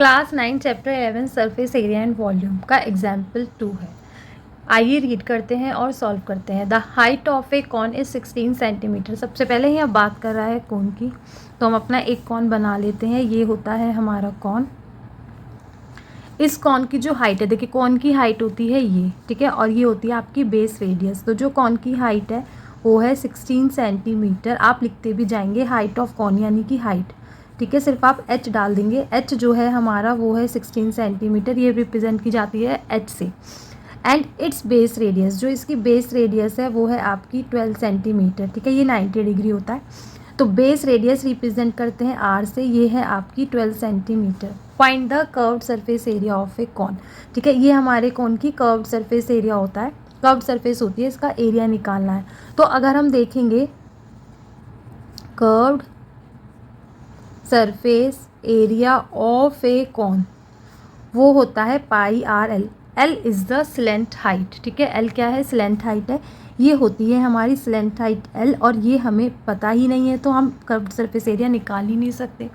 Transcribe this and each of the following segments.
Class 9 chapter 11 surface area and volume का example 2 है। आइए रीड करते हैं और सॉल्व करते हैं। The height of a cone is 16 centimetre. सबसे पहले ही अब बात कर रहा है कॉन की, तो हम अपना एक कॉन बना लेते हैं। ये होता है हमारा कॉन। इस कॉन की जो हाइट है, देखिए कॉन की हाइट होती है ये, ठीक है, और ये होती है आपकी बेस रेडियस। तो जो कॉन की हाइट है वो है 16 सेंटीमीटर। आप लिखते भी जाएंगे हाइट ऑफ कॉन यानी कि हाइट, ठीक है, सिर्फ आप h डाल देंगे। h जो है हमारा वो है 16 सेंटीमीटर, ये रिप्रेजेंट की जाती है h से। एंड इट्स बेस रेडियस, जो इसकी बेस रेडियस है वो है आपकी 12 सेंटीमीटर, ठीक है, ये 90 डिग्री होता है। तो बेस रेडियस रिप्रेजेंट करते हैं r से, ये है आपकी 12 centimetre. Find the curved surface area of a cone, ठीक है, ये हमारे कॉन की कर्व्ड सरफेस एरिया होता है, कर्व्ड सरफेस होती है, इसका एरिया निकालना है। तो अगर हम देखेंगे curved surface area of a cone, वो होता है pi r l. L is the slant height, ठीक है, एल क्या है, स्लेंट हाइट है, ये होती है हमारी स्लेंट हाइट एल, और ये हमें पता ही नहीं है तो हम कर्व्ड सरफेस एरिया निकाल ही नहीं सकते।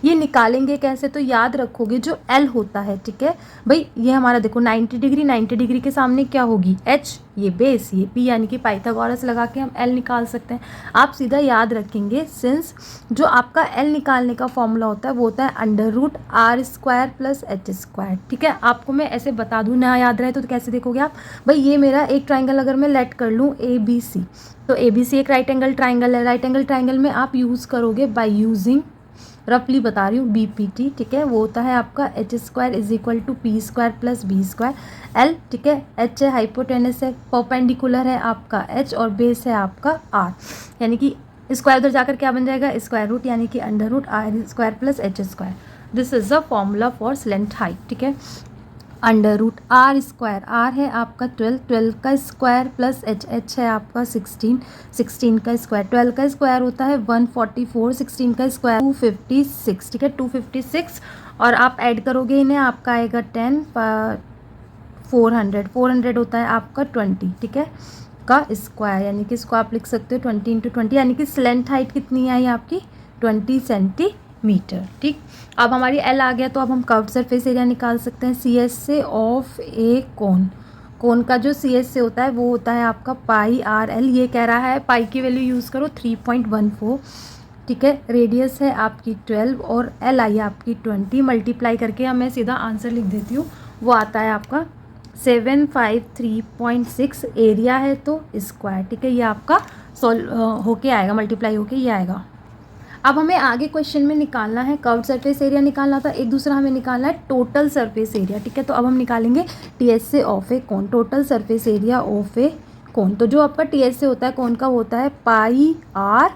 ये निकालेंगे कैसे, तो याद रखोगे जो एल होता है, ठीक है भाई, ये हमारा देखो 90 डिग्री, 90 डिग्री के सामने क्या होगी एच, ये बेस, ये पी, यानी कि पाइथागोरस लगा के हम एल निकाल सकते हैं। आप सीधा याद रखेंगे, सिंस जो आपका एल निकालने का फॉर्मूला होता है वो होता है √r² + h², ठीक है। आपको मैं ऐसे बता दूँ, ना याद रहे तो कैसे देखोगे आप, भाई ये मेरा एक ट्राइंगल अगर मैं लेट कर लूँ ABC, तो ABC एक राइट एंगल ट्राइंगल है। राइट एंगल ट्राइंगल में आप यूज़ करोगे बाई यूजिंग, रफली बता रही हूँ, BPT, ठीक है, वो होता है आपका h² = p² + b²। L, ठीक है, h है, हाइपोटेनस है, परपेंडिकुलर है आपका h, और बेस है आपका r, यानी कि स्क्वायर उधर जाकर क्या बन जाएगा, स्क्वायर रूट, यानी कि √r² + h²। This is the formula for slant height, ठीक है। √r², r है आपका 12, 12 का स्क्वायर प्लस h है आपका 16, 16 का स्क्वायर, 12 का स्क्वायर होता है 144, 16 का स्क्वायर 256, ठीक है, 256, और आप ऐड करोगे इन्हें, आपका आएगा 10, 400, 400 होता है आपका 20, ठीक है, का स्क्वायर, यानी कि इसको आप लिख सकते हो 20 × 20, यानी कि स्लेंट हाइट कितनी आई आपकी 20 सेंटीमीटर, ठीक। अब हमारी एल आ गया, तो अब हम कर्व्ड सरफेस एरिया निकाल सकते हैं CS से ऑफ ए कॉन। कॉन का जो CS से होता है वो होता है आपका पाई आर एल। ये कह रहा है पाई की वैल्यू यूज़ करो 3.14, ठीक है, रेडियस है आपकी 12 और एल आई आपकी 20, मल्टीप्लाई करके अब मैं सीधा आंसर लिख देती हूँ, वो आता है आपका 753.6, एरिया है तो स्क्वायर, ठीक है, ये आपका सॉल्व होके आएगा, मल्टीप्लाई होके ये आएगा। अब हमें आगे क्वेश्चन में निकालना है, कर्व्ड सरफेस एरिया निकालना था, एक दूसरा हमें निकालना है टोटल सरफेस एरिया, ठीक है। तो अब हम निकालेंगे TS से of a cone, total surface area of a cone. तो जो आपका TS से होता है कॉन का, वो होता है pi r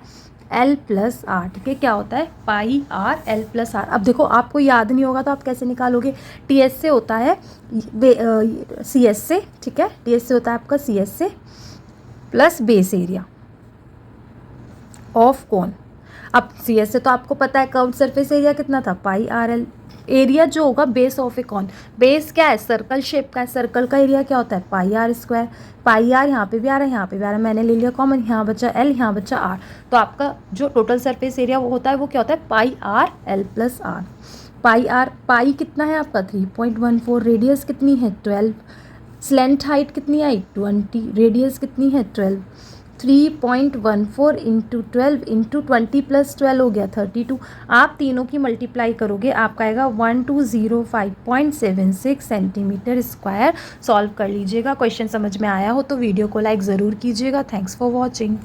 L plus are, ठीक है, क्या होता है pi r L plus are. अब देखो आपको याद नहीं होगा तो आप कैसे निकालोगे, TS से होता है CS से, ठीक है, TS से होता है आपका CS से plus base area of cone. अब CS से तो आपको पता है कर्व्ड सरफेस एरिया कितना था, पाई आर एल। एरिया जो होगा base of a cone, base क्या है, सर्कल शेप का है, सर्कल का एरिया क्या होता है पाई r²। पाई आर यहाँ पे भी आ रहा है, यहाँ पे भी आ रहा है, मैंने ले लिया कॉमन, यहाँ बचा L, यहाँ बचा R, तो आपका जो टोटल सरफेस एरिया वो होता है वो क्या होता है pi r L plus are. पाई कितना है आपका 3.14, रेडियस कितनी है 12, स्लेंट हाइट कितनी आई 20, रेडियस कितनी है 12, 3.14 × 12 × 20 + 12 हो गया 32। आप तीनों की मल्टीप्लाई करोगे, आपका आएगा 1205.76 सेंटीमीटर स्क्वायर। सॉल्व कर लीजिएगा। क्वेश्चन समझ में आया हो तो वीडियो को लाइक ज़रूर कीजिएगा। Thanks for watching.